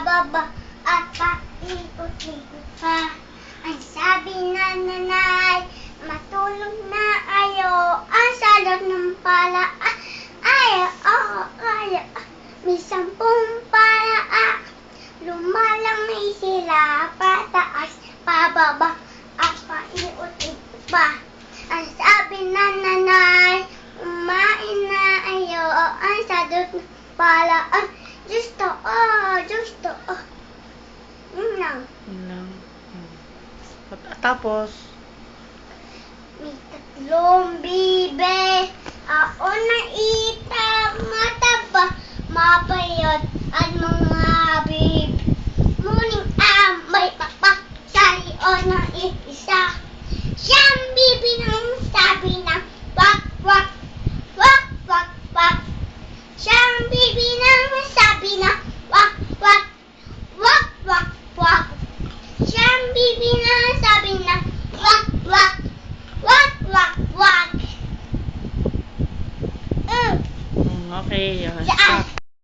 pababa at paikot-ikot pa. Ang sabi na nanay, matulog na kayo. Ang salot ng pala, may 10 pala. Lumalangoy sila pataas, pababa at paikot-ikot pa. Ang sabi na nanay, kumain na kayo. Ang salot ng pala, gusto. Yun lang. Yun lang. Tapos, May 3 bibe. Ako na mataba, mapayot at mga bibe. Muning may papak sa lion ng isa. Siyang bibi ng sabi ng wak wak wak wak wak. Siyang bibi ng sabi ng wak wak wak wak wak. Siyang bibi ng sabi ng wak wak wak wak wak. okay. Saan?